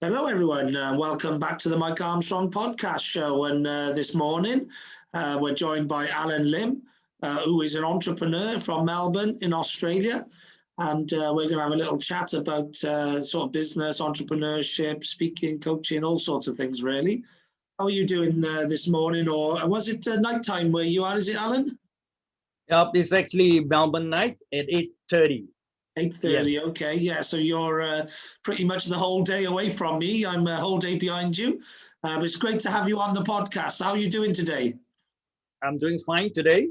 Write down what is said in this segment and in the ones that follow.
Hello, everyone. Welcome back to the Mike Armstrong podcast show. And this morning, we're joined by Alan Lim, who is an entrepreneur from Melbourne in Australia. And we're going to have a little chat about sort of business, entrepreneurship, speaking, coaching, all sorts of things, really. How are you doing this morning? Or was it nighttime where you are? Is it, Alan? Yep, it's actually Melbourne night at 8:30. 8:30, Yes. okay, yeah, so you're pretty much the whole day away from me. I'm a whole day behind you, but it's great to have you on the podcast. How are you doing today? I'm doing fine today.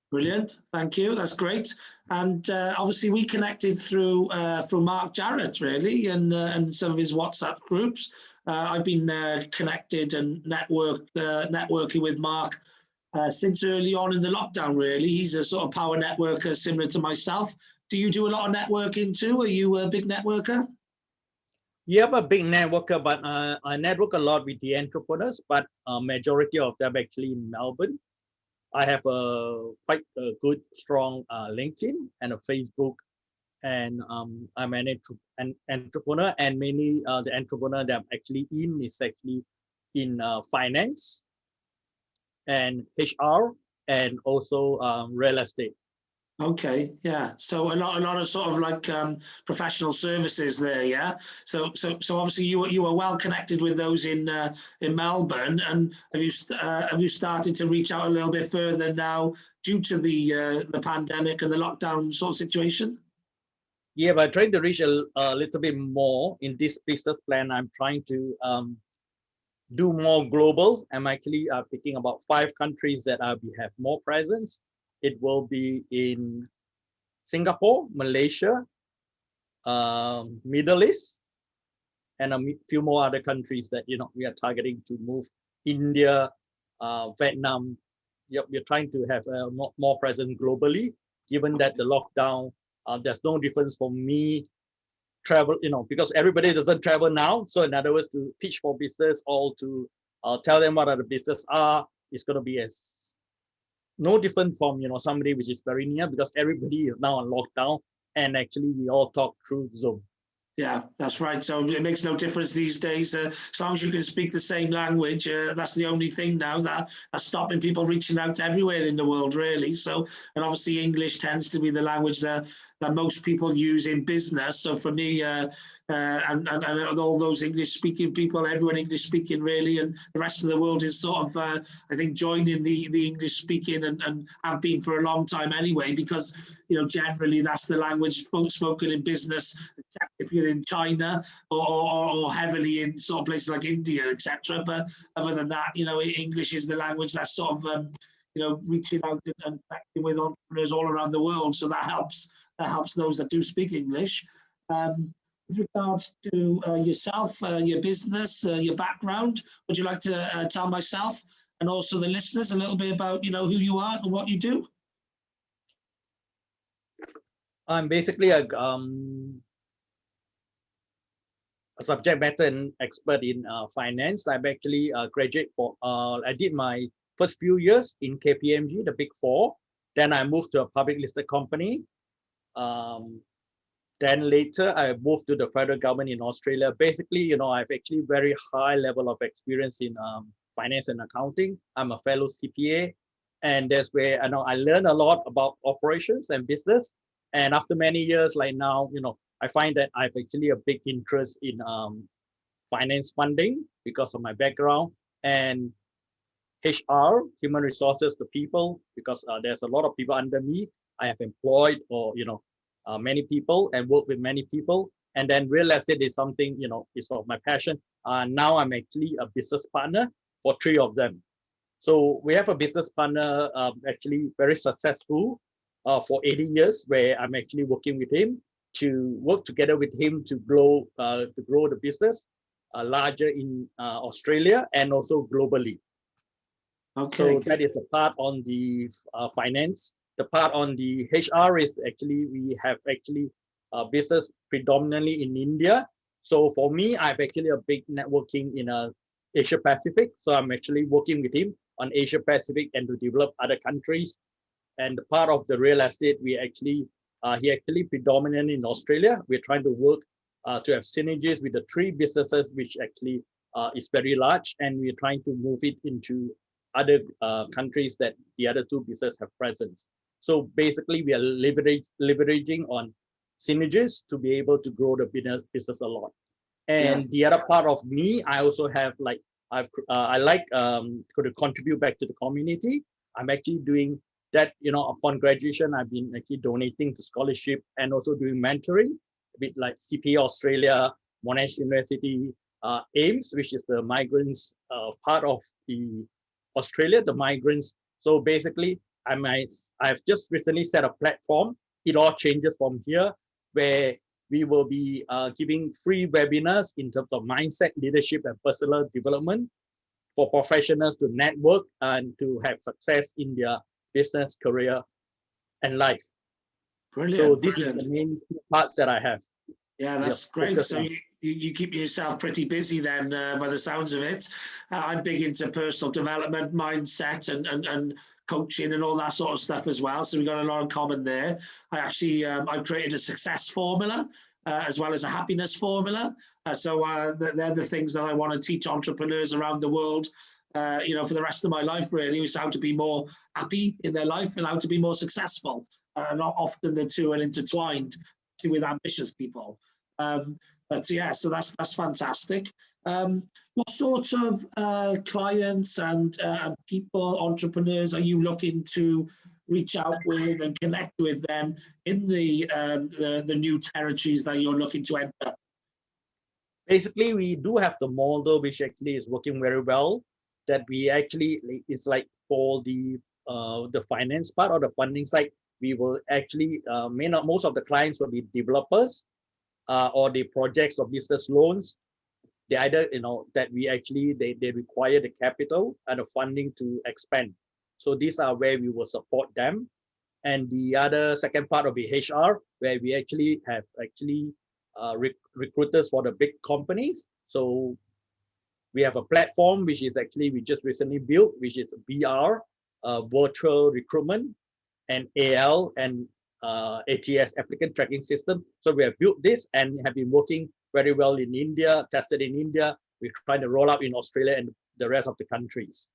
Brilliant, thank you, that's great. And obviously we connected through Mark Jarrett, really, and some of his WhatsApp groups. I've been connected and networking with Mark since early on in the lockdown, really. He's a sort of power networker similar to myself. Do you do a lot of networking too? Are you a big networker? Yeah, I'm a big networker, but I network a lot with the entrepreneurs, but majority of them actually in Melbourne. I have quite a good, strong LinkedIn and a Facebook, and I'm an entrepreneur, and mainly the entrepreneur that I'm actually in is actually in finance and HR and also real estate. Okay, yeah. So a lot of sort of like professional services there, yeah. So obviously you were well connected with those in Melbourne, and have you started to reach out a little bit further now due to the pandemic and the lockdown sort of situation? Yeah, but trying to reach a little bit more in this business plan. I'm trying to do more global. I'm actually picking about 5 countries that we have more presence. It will be in Singapore, Malaysia, Middle East, and a few more other countries that we are targeting to move. India, Vietnam. Yep, we're trying to have more presence globally. Given that the lockdown, there's no difference for me travel, because everybody doesn't travel now. So in other words, to pitch for business or to tell them what other business are, it's going to be no different from somebody which is very near, because everybody is now on lockdown, and actually we all talk through Zoom. Yeah, that's right. So it makes no difference these days. As long as you can speak the same language, that's the only thing now that's stopping people reaching out everywhere in the world, really. So, and obviously English tends to be the language that most people use in business. So for me, and all those English-speaking people, everyone English-speaking really, and the rest of the world is sort of, I think, joining the English-speaking and have been for a long time anyway, because generally that's the language spoken in business, except if you're in China or heavily in sort of places like India, etc. But other than that, English is the language that's sort of reaching out and connecting with entrepreneurs all around the world. So that helps those that do speak English. With regards to yourself, your business, your background, would you like to tell myself and also the listeners a little bit about who you are and what you do? I'm basically a subject matter expert in finance. I'm actually a graduate for. I did my first few years in KPMG, the Big Four. Then I moved to a public listed company. Then later I moved to the federal government in Australia. Basically, I've actually very high level of experience in finance and accounting. I'm a fellow CPA, and that's where I learned a lot about operations and business. And after many years, like now, I find that I've actually a big interest in finance funding because of my background, and HR, human resources, the people, because there's a lot of people under me. I have employed or many people and work with many people. And then real estate is something is of my passion. Now I'm actually a business partner for 3 of them. So we have a business partner actually very successful for 80 years, where I'm actually working with him to work together with him to grow the business larger in Australia and also globally. Okay. So that is the part on the finance. The part on the HR is actually we have actually business predominantly in India. So for me, I've actually a big networking in Asia Pacific. So I'm actually working with him on Asia Pacific and to develop other countries. And the part of the real estate, he actually predominant in Australia. We're trying to work to have synergies with the 3 businesses, which actually is very large, and we're trying to move it into other countries that the other 2 businesses have presence. So basically, we are leveraging on synergies to be able to grow the business a lot. And the other part of me, I also have like I like to contribute back to the community. I'm actually doing that. Upon graduation, I've been actually donating to scholarship and also doing mentoring with like CPA Australia, Monash University, AIMS, which is the migrants part of the Australia, the migrants. So basically, I've just recently set a platform. It all changes from here, where we will be giving free webinars in terms of mindset, leadership, and personal development for professionals to network and to have success in their business, career, and life. Brilliant. So this is the main 2 parts that I have. Yeah, that's great. So you keep yourself pretty busy then, by the sounds of it. I'm big into personal development, mindset, and coaching and all that sort of stuff as well. So we've got a lot in common there. I actually I've created a success formula as well as a happiness formula. So they're the things that I want to teach entrepreneurs around the world. For the rest of my life, really, is how to be more happy in their life and how to be more successful. Not often the 2 are intertwined with ambitious people. But yeah, so that's fantastic. What sort of clients and people, entrepreneurs, are you looking to reach out with and connect with them in the new territories that you're looking to enter? Basically, we do have the model which actually is working very well. That we actually, it's like for the finance part or the funding side, we will actually most of the clients will be developers or the projects or business loans. They either that we actually they require the capital and the funding to expand. So these are where we will support them. And the other second part will be HR, where we actually have recruiters for the big companies. So we have a platform which is actually we just recently built, which is VR, virtual recruitment, and AL and ATS, applicant tracking system. So we have built this and have been working very well in India, tested in India. We're trying to roll out in Australia and the rest of the countries.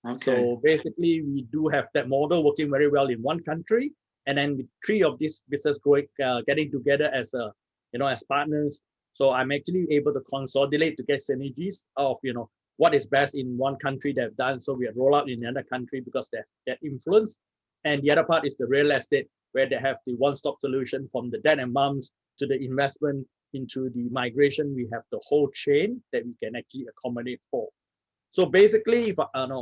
Okay. So basically, we do have that model working very well in one country, and then with 3 of these business growing, getting together as as partners. So I'm actually able to consolidate to get synergies of what is best in one country they've done. So we roll out in another country because they have that influence. And the other part is the real estate, where they have the one-stop solution from the dad and moms to the investment into the migration. We have the whole chain that we can actually accommodate for. So basically, if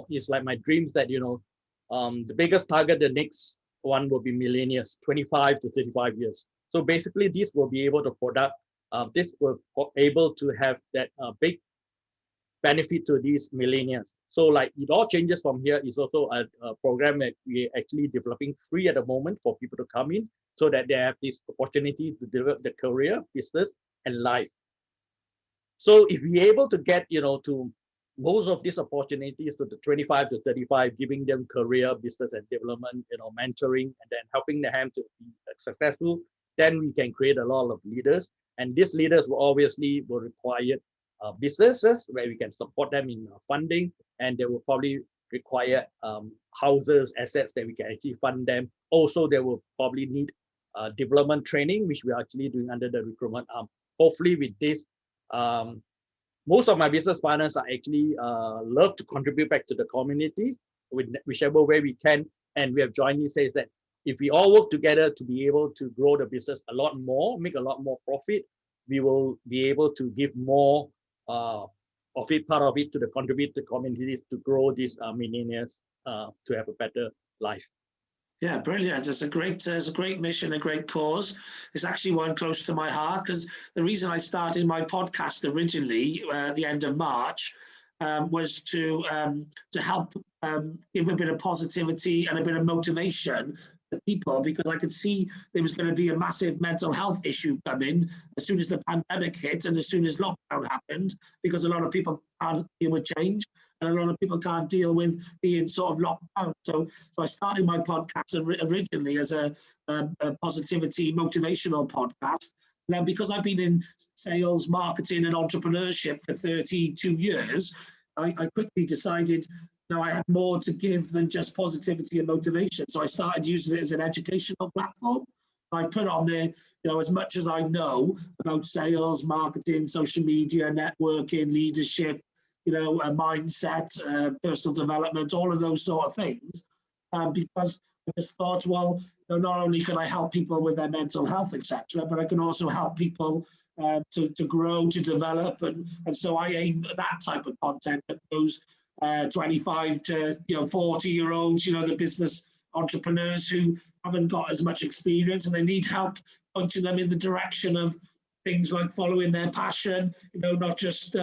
it's like my dreams that the biggest target, the next one will be millennials, 25 to 35 years. So basically, this will be able to product. This will able to have that big benefit to these millennials. So like it all changes from here is also a program that we're actually developing free at the moment for people to come in so that they have this opportunity to develop the career, business, and life. So if we're able to get, to most of these opportunities to the 25 to 35, giving them career, business, and development, mentoring, and then helping them to be successful, then we can create a lot of leaders. And these leaders will require businesses where we can support them in funding, and they will probably require houses, assets that we can actually fund them. Also, they will probably need development training, which we're actually doing under the recruitment arm. Hopefully with this, most of my business partners are actually love to contribute back to the community with whichever way we can. And we have jointly says that if we all work together to be able to grow the business a lot more, make a lot more profit, we will be able to give more part of it to the contribute to communities to grow these millennials to have a better life. Yeah, brilliant. It's a great mission, a great cause. It's actually one close to my heart, because the reason I started my podcast originally at the end of March was to help give a bit of positivity and a bit of motivation to people, because I could see there was going to be a massive mental health issue coming as soon as the pandemic hit and as soon as lockdown happened, because a lot of people can't deal with change. And a lot of people can't deal with being sort of locked down. So I started my podcast originally as a positivity, motivational podcast. Now, because I've been in sales, marketing, and entrepreneurship for 32 years, I quickly decided, I had more to give than just positivity and motivation. So I started using it as an educational platform. I put on there, as much as I know about sales, marketing, social media, networking, leadership, a mindset, personal development, all of those sort of things, because I just thought, well, not only can I help people with their mental health, etc., but I can also help people to grow, to develop, and so I aim at that type of content at those 25 to 40-year-olds, the business entrepreneurs who haven't got as much experience and they need help pointing them in the direction of things like following their passion, not just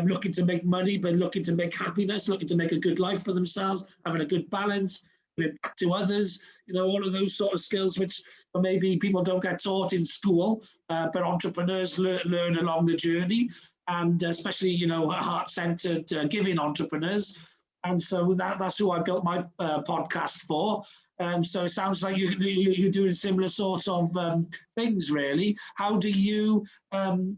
looking to make money, but looking to make happiness, looking to make a good life for themselves, having a good balance, giving back to others, all of those sort of skills which maybe people don't get taught in school, but entrepreneurs learn along the journey, and especially, heart-centered giving entrepreneurs. And so that's who I built my podcast for. So it sounds like you're doing similar sorts of things, really. How do you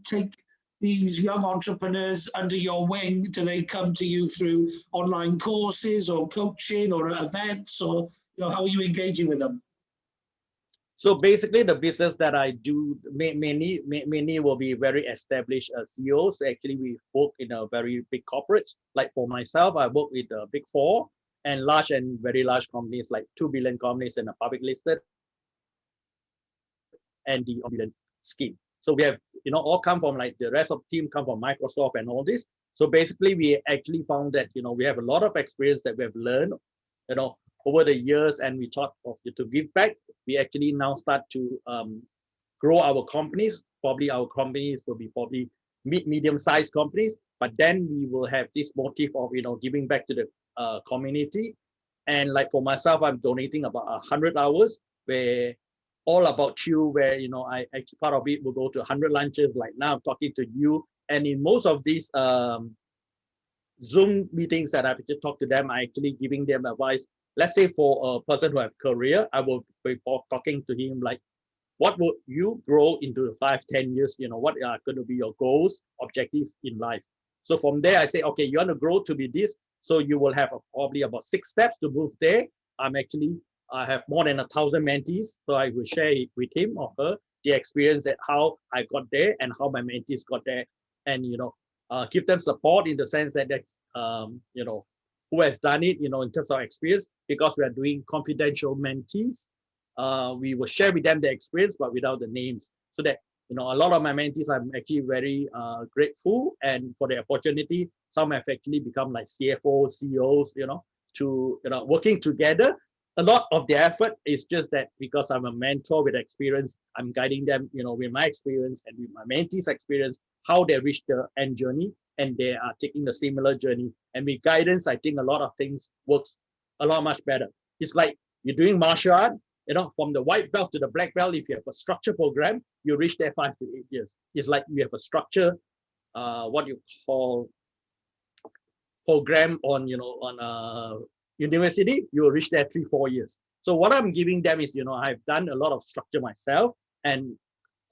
take these young entrepreneurs under your wing? Do they come to you through online courses or coaching or events, or how are you engaging with them? So basically, the business that I do, many will be very established CEOs. Actually, we work in a very big corporates. Like for myself, I work with the Big Four and large and very large companies, like 2 billion companies in a public listed and the billion scheme. So we have, all come from, like, the rest of the team come from Microsoft and all this. So basically, we actually found that, we have a lot of experience that we have learned, over the years, and we thought of to give back. We actually now start to grow our companies. Probably our companies will be probably medium-sized companies, but then we will have this motive of, giving back to the community. And like for myself, I'm donating about 100 hours, where all about you, where, I actually part of it will go to 100 lunches. Like now I'm talking to you, and in most of these Zoom meetings that I've just talked to them, I actually giving them advice. Let's say for a person who have career, I will be talking to him like, what would you grow into 5-10 years? What are going to be your goals, objectives in life? So from there, I say, okay, you want to grow to be this. So you will have probably about 6 steps to move there. I have more than 1,000 mentees. So I will share it with him or her, the experience that how I got there and how my mentees got there. And, give them support in the sense that, who has done it, in terms of experience, because we are doing confidential mentees. We will share with them the experience, but without the names, so that, a lot of my mentees, I'm actually very grateful, and for the opportunity. Some have actually become like CFOs, CEOs, to, working together. A lot of the effort is just that because I'm a mentor with experience, I'm guiding them, with my experience and with my mentees' experience, how they reach the end journey, and they are taking the similar journey. And with guidance, I think a lot of things works a lot much better. It's like you're doing martial art, from the white belt to the black belt. If you have a structure program, you reach there 5 to 8 years. It's like you have a structure, what you call program on, on a university, you will reach there 3-4 years. So what I'm giving them is, I've done a lot of structure myself and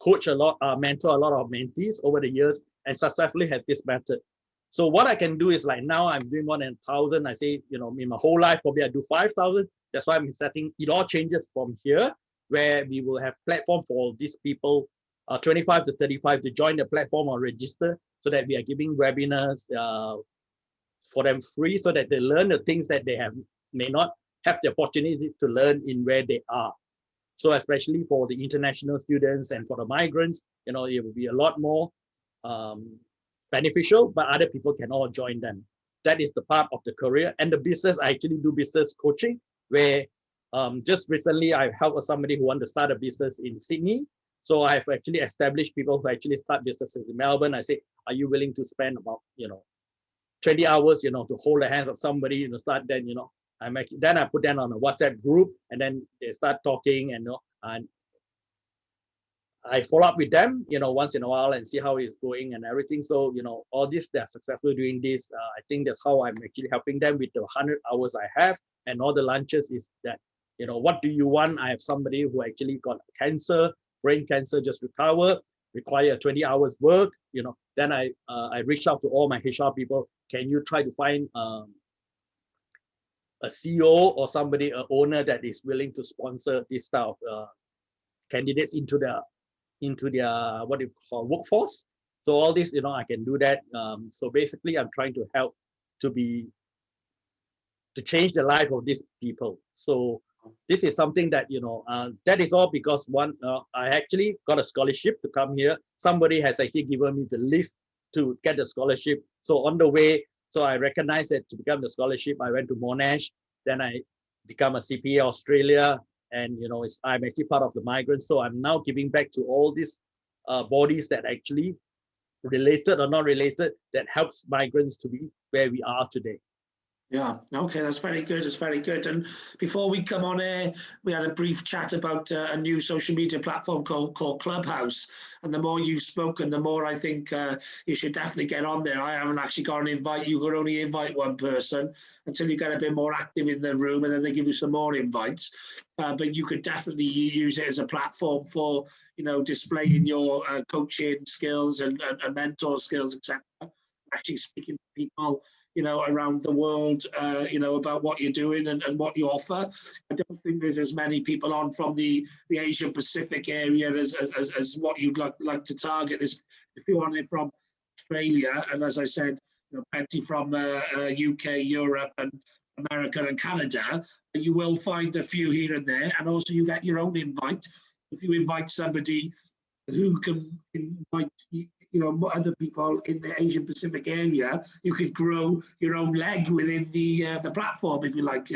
coach a lot, mentor a lot of mentees over the years, and successfully have this method. So what I can do is, like, now I'm doing more than 1,000. I say, in my whole life, probably I do 5,000. That's why I'm setting, it all changes from here, where we will have platform for these people, 25 to 35 to join the platform or register, so that we are giving webinars for them free, so that they learn the things that they may not have the opportunity to learn in where they are. So especially for the international students and for the migrants, it will be a lot more beneficial, but other people can all join them. That is the part of the career. And the business, I actually do business coaching, where just recently I helped somebody who wanted to start a business in Sydney. So I've actually established people who actually start businesses in Melbourne. I say, are you willing to spend about, 20 hours, to hold the hands of somebody, start then, then I put them on a WhatsApp group, and then they start talking, and I follow up with them, once in a while, and see how it's going and everything. So, all this, they're successfully doing this. I think that's how I'm actually helping them with the 100 hours I have, and all the lunches is that, what do you want? I have somebody who actually got cancer, brain cancer, just recovered. require 20 hours work, then I reach out to all my HR people. Can you try to find a CEO or somebody, an owner that is willing to sponsor this type of candidates into their what you call workforce. So all this, I can do that. So basically, I'm trying to help to change the life of these people. So this is something that that is all because I actually got a scholarship to come here. Somebody has actually given me the lift to get the scholarship. So on the way, so I recognized that to become the scholarship, I went to Monash. Then I become a CPA Australia, and I'm actually part of the migrants. So I'm now giving back to all these bodies that actually related or not related that helps migrants to be where we are today. Yeah, okay, that's very good. It's very good. And before we come on air, we had a brief chat about a new social media platform called Clubhouse. And the more you've spoken, the more I think you should definitely get on there. I haven't actually got an invite. You could only invite one person until you get a bit more active in the room, and then they give you some more invites. But you could definitely use it as a platform for, displaying your coaching skills and mentor skills, etc. Actually speaking to people around the world, about what you're doing and what you offer. I don't think there's as many people on from the Asia Pacific area as what you'd like to target. There's a few on it from Australia, and as I said, plenty from UK, Europe, and America and Canada. And you will find a few here and there, and also you get your own invite. If you invite somebody who can invite other people in the Asian Pacific area, you could grow your own leg within the platform, if you like,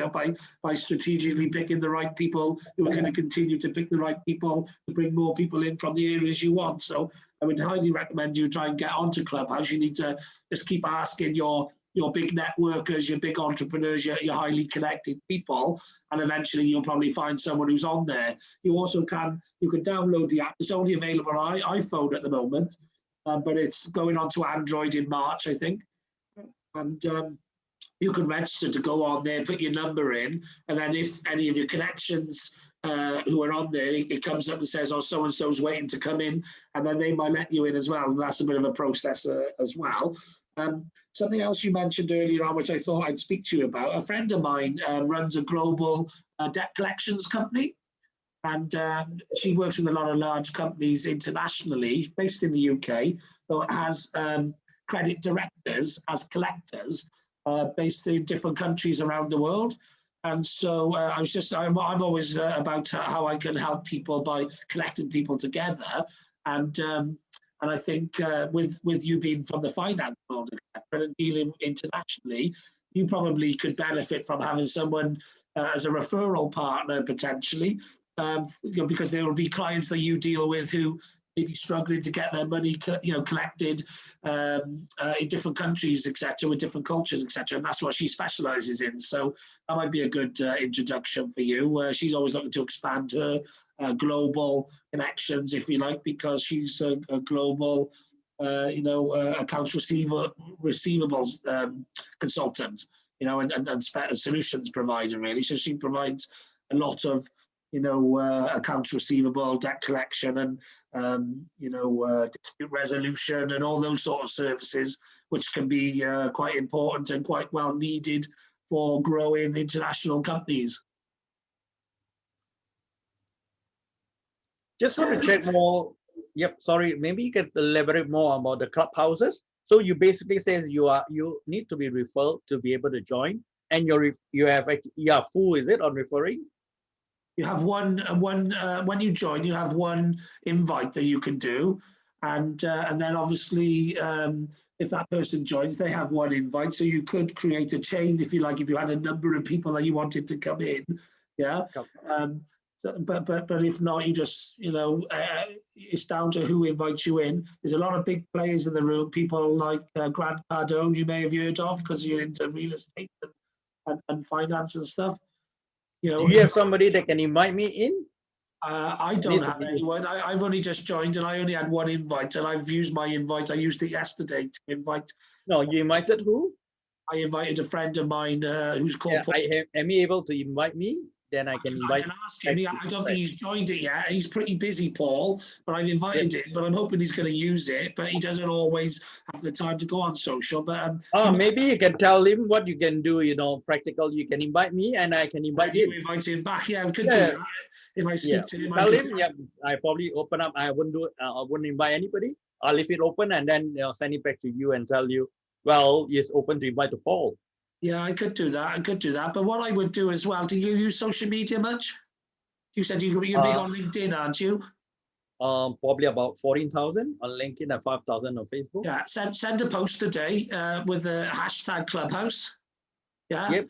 by strategically picking the right people who are going to continue to pick the right people to bring more people in from the areas you want. So I would highly recommend you try and get onto Clubhouse. You need to just keep asking your big networkers, your big entrepreneurs, your highly connected people, and eventually you'll probably find someone who's on there. You also can download the app. It's only available on iPhone at the moment. But it's going on to Android in March, I think. And you can register to go on there, put your number in, and then if any of your connections who are on there, it comes up and says, oh, so-and-so's waiting to come in, and then they might let you in as well. And that's a bit of a process as well. Something else you mentioned earlier on, which I thought I'd speak to you about, a friend of mine runs a global debt collections company. And she works with a lot of large companies internationally, based in the UK, so it has credit directors as collectors based in different countries around the world. And so I'm always about how I can help people by collecting people together. And I think with you being from the finance world and dealing internationally, you probably could benefit from having someone as a referral partner potentially. Because there will be clients that you deal with who may be struggling to get their money, collected in different countries, etc., with different cultures, etc. And that's what she specialises in. So that might be a good introduction for you. She's always looking to expand her global connections, if you like, because she's a global, accounts receivables consultant, and solutions provider, really. So she provides a lot of accounts receivable, debt collection, and dispute resolution, and all those sort of services, which can be quite important and quite well needed for growing international companies. Just want to check more. Yep, sorry. Maybe you can elaborate more about the clubhouses. So you basically say you need to be referred to be able to join, and you are full, is it, on referring? You have one when you join, you have one invite that you can do, and then obviously if that person joins, they have one invite. So you could create a chain, if you like, if you had a number of people that you wanted to come in, yeah. But if not, you just it's down to who invites you in. There's a lot of big players in the room, people like Grant Cardone, you may have heard of because you're into real estate and finance and stuff. Do you have somebody that can invite me in? I don't have anyone. I've only just joined, and I only had one invite, and I've used my invite. I used it yesterday to invite. No, you invited who? I invited a friend of mine who's called. Yeah, am you able to invite me? then I can I invite. can ask him. I don't think he's joined it yet. He's pretty busy, Paul, but I've invited him, but I'm hoping he's going to use it, but he doesn't always have the time to go on social. But maybe you can tell him what you can do, practical. You can invite me and I can invite him. You invite him back. Yeah, we could do that. If I speak to him, tell him, I probably open up. I wouldn't do it. I wouldn't invite anybody. I'll leave it open and then send it back to you and tell you, well, it's open to invite to Paul. Yeah, I could do that. But what I would do as well, do you use social media much? You said you're big on LinkedIn, aren't you? Probably about 14,000 on LinkedIn and 5,000 on Facebook. Yeah, send a post today with the hashtag Clubhouse. Yeah. Yep.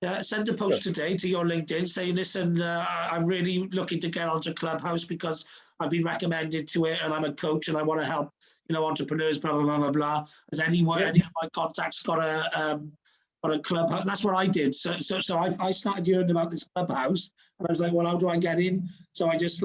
Yeah, send a post today to your LinkedIn saying, listen, I'm really looking to get onto Clubhouse because I've been recommended to it and I'm a coach and I want to help, entrepreneurs, blah, blah, blah, blah, blah. Has any of my contacts got a Clubhouse? That's what I did. So I started hearing about this Clubhouse and I was like, well, how do I get in? So I just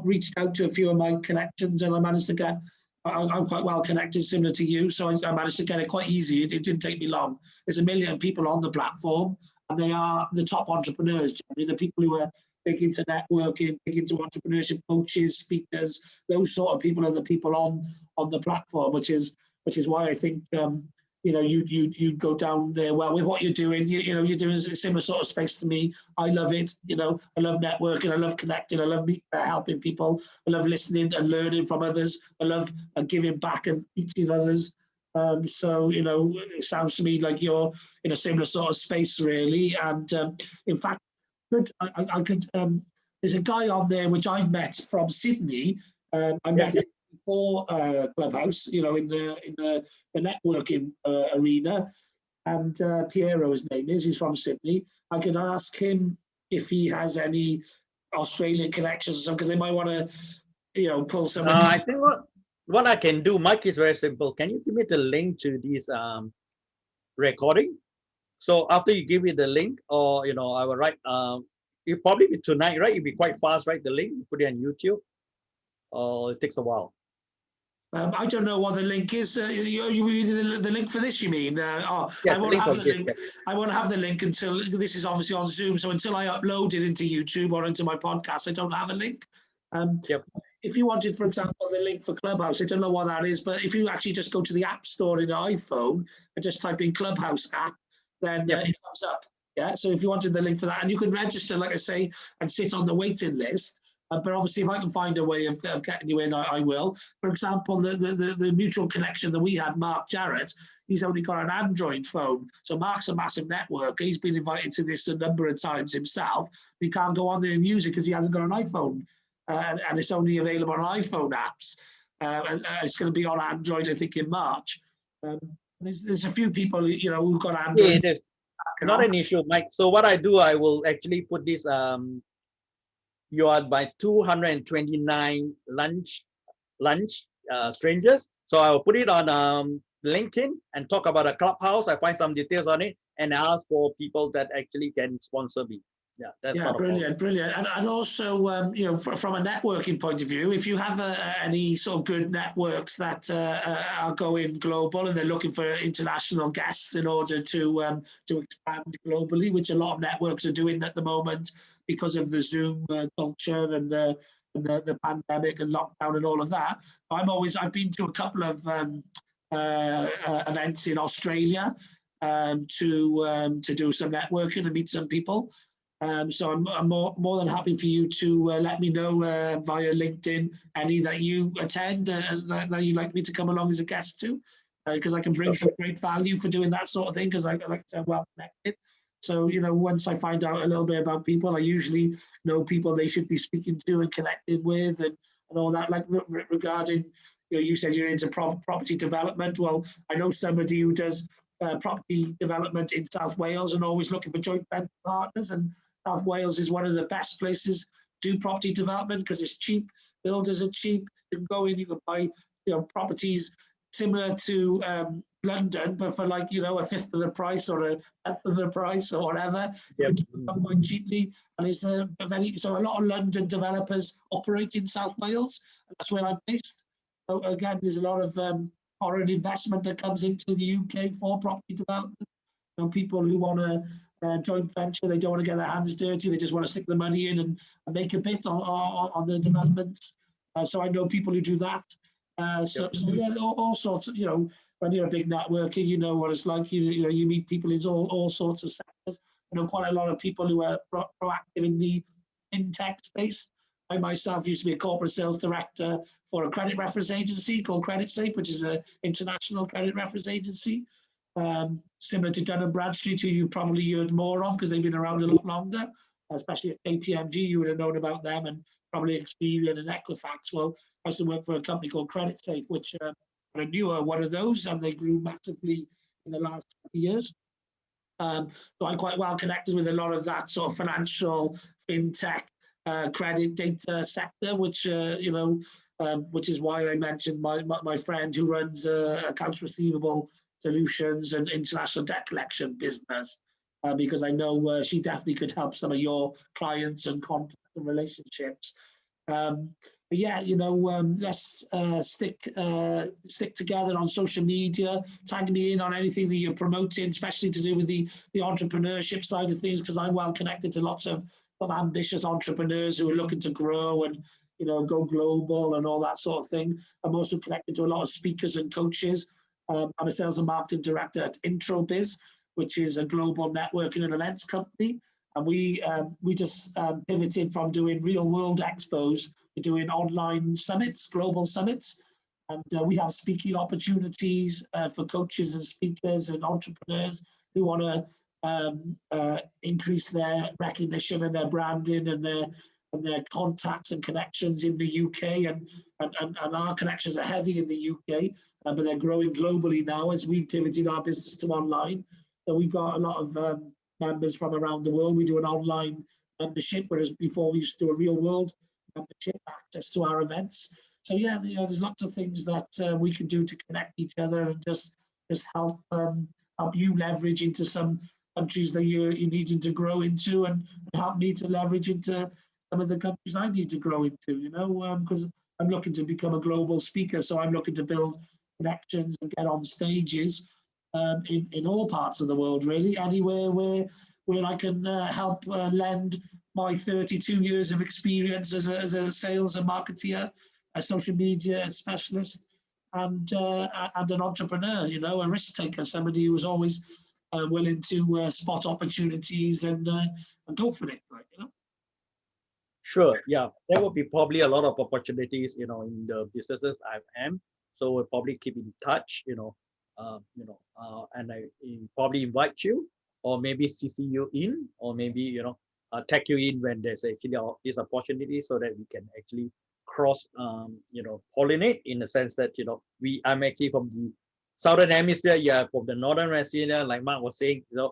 reached out to a few of my connections and I managed to get, I'm quite well connected, similar to you. So I managed to get it quite easy. It didn't take me long. There's 1 million people on the platform. And they are the top entrepreneurs, generally, the people who are big into networking, big into entrepreneurship, coaches, speakers. Those sort of people are the people on the platform, which is why I think you go down there well with what you're doing. You're doing a similar sort of space to me. I love it. I love networking. I love connecting. I love helping people. I love listening and learning from others. I love giving back and teaching others. So, it sounds to me like you're in a similar sort of space, really. And in fact, I could. There's a guy on there which I've met from Sydney. I met him before Clubhouse, in the networking arena. And Piero, his name is. He's from Sydney. I could ask him if he has any Australian connections or something, because they might want to, pull some. I think what I can do, Mike, is very simple. Can you give me the link to this recording? So after you give me the link, or I will write. It'll probably be tonight, right? It'll be quite fast, right? The link, you put it on YouTube. It takes a while. I don't know what the link is. The link for this, you mean? I won't have the link. I won't have the link until this is obviously on Zoom. So until I upload it into YouTube or into my podcast, I don't have a link. If you wanted, for example, the link for Clubhouse, I don't know what that is, but if you actually just go to the App Store in your iPhone and just type in Clubhouse app, then it comes up. Yeah. So if you wanted the link for that, and you can register, like I say, and sit on the waiting list. But obviously, if I can find a way of getting you in, I will. For example, the mutual connection that we had, Mark Jarrett, he's only got an Android phone. So Mark's a massive networker. He's been invited to this a number of times himself. He can't go on there and use it because he hasn't got an iPhone. And it's only available on iPhone apps. It's going to be on Android, I think, in March. There's a few people, who've got Android. Yeah, not an issue, Mike. So what I do, I will actually put this. You are by 229 lunch strangers. So I will put it on LinkedIn and talk about a Clubhouse. I find some details on it and ask for people that actually can sponsor me. Yeah, that's brilliant. And also, from a networking point of view, if you have any sort of good networks that are going global and they're looking for international guests in order to expand globally, which a lot of networks are doing at the moment because of the Zoom culture and the pandemic and lockdown and all of that. I've been to a couple of events in Australia to do some networking and meet some people. So I'm more than happy for you to let me know via LinkedIn any that you attend that you'd like me to come along as a guest to, because I can bring some great value for doing that sort of thing, because I like to well connected. So, once I find out a little bit about people, I usually know people they should be speaking to and connecting with and all that, like regarding, you said you're into property development. Well, I know somebody who does property development in South Wales and always looking for joint venture partners, and South Wales is one of the best places to do property development because it's cheap. Builders are cheap. You can go in, you can buy properties similar to London, but for like a fifth of the price or a tenth of the price or whatever. You can do them quite cheaply, and it's so a lot of London developers operate in South Wales, and that's where I'm based. So again, there's a lot of foreign investment that comes into the UK for property development. people who want to joint venture, they don't want to get their hands dirty, they just want to stick the money in and make a bit on the developments. So I know people who do that. So yeah, all sorts of, when you're a big networker, you know what it's like. You meet people in all sorts of sectors. I know quite a lot of people who are proactive in the fintech space. I myself used to be a corporate sales director for a credit reference agency called CreditSafe, which is an international credit reference agency, similar to Dun & Bradstreet, who you've probably heard more of because they've been around a lot longer, especially at KPMG. You would have known about them, and probably Experian and Equifax. Well, I used to work for a company called CreditSafe, which are a newer one of those, and they grew massively in the last 20 years. So I'm quite well connected with a lot of that sort of financial, fintech, credit data sector, which which is why I mentioned my friend who runs accounts receivable solutions and international debt collection business, because I know she definitely could help some of your clients and contacts and relationships. But yeah, let's stick together on social media. Tag me in on anything that you're promoting, especially to do with the entrepreneurship side of things, because I'm well connected to lots of ambitious entrepreneurs who are looking to grow and go global and all that sort of thing. I'm also connected to a lot of speakers and coaches. I'm a sales and marketing director at IntroBiz, which is a global networking and events company. And we just pivoted from doing real world expos to doing online summits, global summits. And we have speaking opportunities for coaches and speakers and entrepreneurs who want to increase their recognition and their branding and their contacts and connections in the UK. And our connections are heavy in the UK, but they're growing globally now as we've pivoted our business to online. So we've got a lot of members from around the world. We do an online membership, whereas before we used to do a real world membership, access to our events. So yeah, there's lots of things that we can do to connect each other and just help you leverage into some countries that you're needing to grow into, and help me to leverage into some of the countries I need to grow into, because I'm looking to become a global speaker. So I'm looking to build connections and get on stages in all parts of the world, really, anywhere where I can help lend my 32 years of experience as a sales and marketeer, a social media specialist, and an entrepreneur, a risk taker, somebody who was always willing to spot opportunities and go for it, Sure, yeah, there will be probably a lot of opportunities, in the businesses I am. So we'll probably keep in touch, and I probably invite you, or maybe CC you in, or maybe tag you in when there's actually this opportunity, so that we can actually cross pollinate, in the sense that I'm actually from the southern hemisphere, yeah, from the northern hemisphere, like Mark was saying, yeah.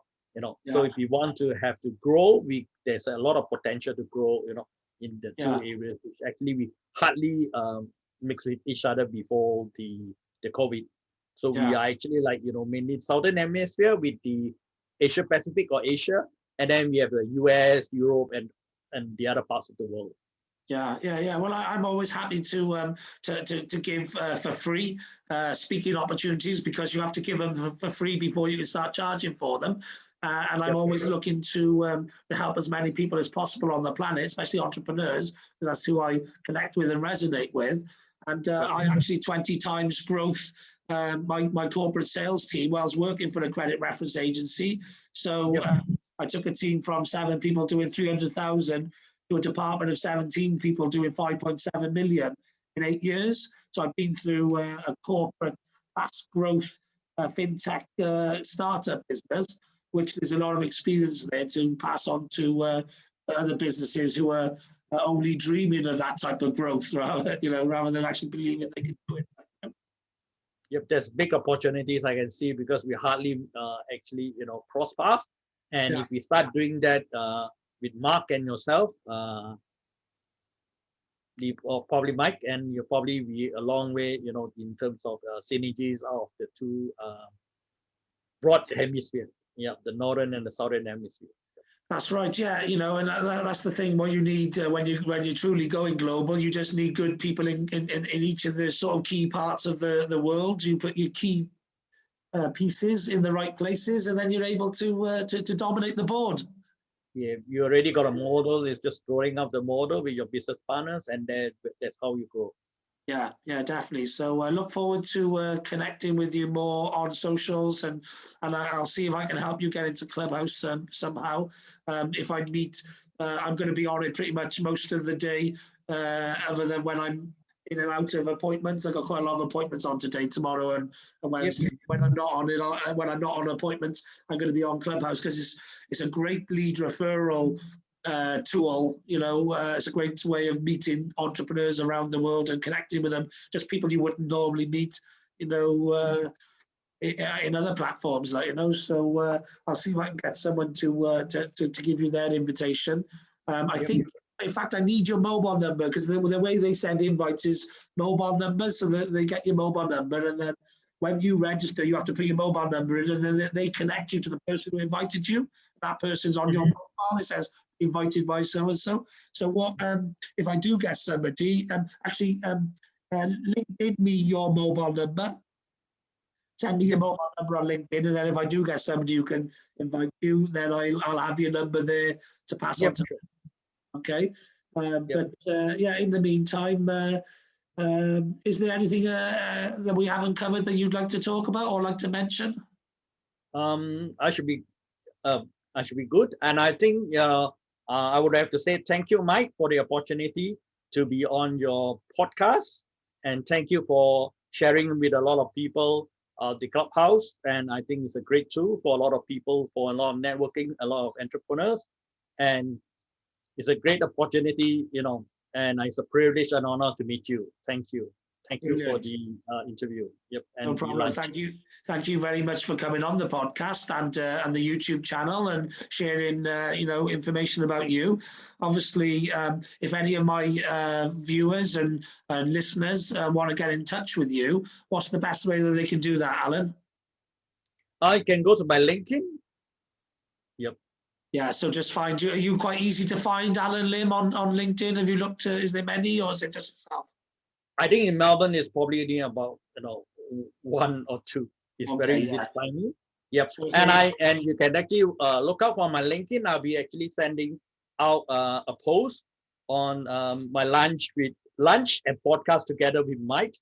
So if we want to have to grow, there's a lot of potential to grow, in the two areas, which actually we hardly mix with each other before the COVID. So we are actually mainly southern hemisphere with the Asia Pacific or Asia, and then we have the US, Europe, and the other parts of the world. Yeah. Well, I'm always happy to give for free speaking opportunities, because you have to give them for free before you can start charging for them. And I'm always looking to help as many people as possible on the planet, especially entrepreneurs, because that's who I connect with and resonate with. And I actually 20 times growth my corporate sales team while I was working for a credit reference agency. So I took a team from 7 people doing 300,000 to a department of 17 people doing 5.7 million in 8 years. So I've been through a corporate fast growth fintech startup business, which there's a lot of experience there to pass on to other businesses who are only dreaming of that type of growth, rather than actually believing they can do it. Yep, there's big opportunities I can see, because we hardly actually cross paths, and if we start doing that with Mark and yourself, probably Mike, and you'll probably be a long way, in terms of synergies out of the two broad hemispheres. Yeah, the northern and the southern hemisphere. That's right, yeah, and that's the thing. What you need when you're truly going global, you just need good people in each of the sort of key parts of the world. You put your key pieces in the right places, and then you're able to dominate the board. Yeah, you already got a model. It's just growing up the model with your business partners, and then that's how you grow. Yeah, definitely. So I look forward to connecting with you more on socials, and I'll see if I can help you get into Clubhouse somehow. If I meet, I'm going to be on it pretty much most of the day, other than when I'm in and out of appointments. I've got quite a lot of appointments on today, tomorrow, and Wednesday. Yep. When I'm not on it, when I'm not on appointments, I'm going to be on Clubhouse because it's a great lead referral tool. It's a great way of meeting entrepreneurs around the world and connecting with them, just people you wouldn't normally meet, in other platforms, so I'll see if I can get someone to give you that invitation. I think, in fact, I need your mobile number, because the way they send invites is mobile numbers, so that they get your mobile number, and then when you register, you have to put your mobile number in, and then they connect you to the person who invited you. That person's on your profile. It says invited by so and so. So what if I do get somebody? LinkedIn me your mobile number. Send me your mobile number on LinkedIn, and then if I do get somebody who can invite you, then I'll have your number there to pass on to them. Okay. But in the meantime, is there anything that we haven't covered that you'd like to talk about or like to mention? I should be good, and I think I would have to say thank you, Mike, for the opportunity to be on your podcast, and thank you for sharing with a lot of people the Clubhouse. And I think it's a great tool for a lot of people, for a lot of networking, a lot of entrepreneurs, and it's a great opportunity, and it's a privilege and honor to meet you. Thank you. Thank you for the interview. Yep. And no problem. Thank you very much for coming on the podcast and the YouTube channel and sharing information about you. Obviously, if any of my viewers and listeners want to get in touch with you, what's the best way that they can do that, Alan? I can go to my LinkedIn. Yep. Yeah, so just find you. Are you quite easy to find, Alan Lim, on LinkedIn? Have you looked? Is there many, or is it just yourself? I think in Melbourne it's probably only about one or two. It's very easy to find me. Yep. So and you can actually look out for my LinkedIn. I'll be actually sending out a post on my lunch and podcast together with Mike.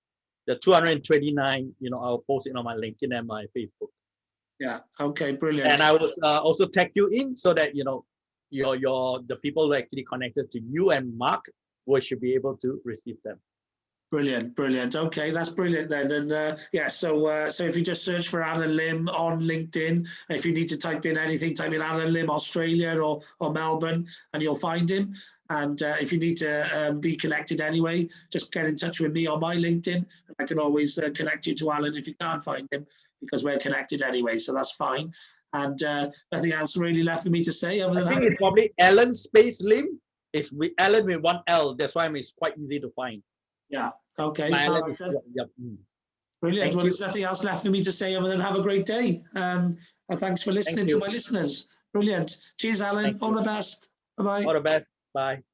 The 229. I'll post it on my LinkedIn and my Facebook. Yeah. Okay. Brilliant. And I will also tag you in so that the people who are actually connected to you and Mark should be able to receive them. Brilliant. Okay, that's brilliant then. And so if you just search for Alan Lim on LinkedIn, and if you need to type in anything, type in Alan Lim Australia or Melbourne, and you'll find him. And if you need to be connected anyway, just get in touch with me on my LinkedIn. I can always connect you to Alan if you can't find him, because we're connected anyway, so that's fine. And nothing else really left for me to say other than I think it's probably Alan space Lim. It's with Alan with one L. That's why it's quite easy to find. Yeah. Okay. Right. Yep. Brilliant. Well, there's nothing else left for me to say other than have a great day. And thanks for listening to my listeners. Brilliant. Cheers, Alan. All the best. Bye-bye. All the best. Bye.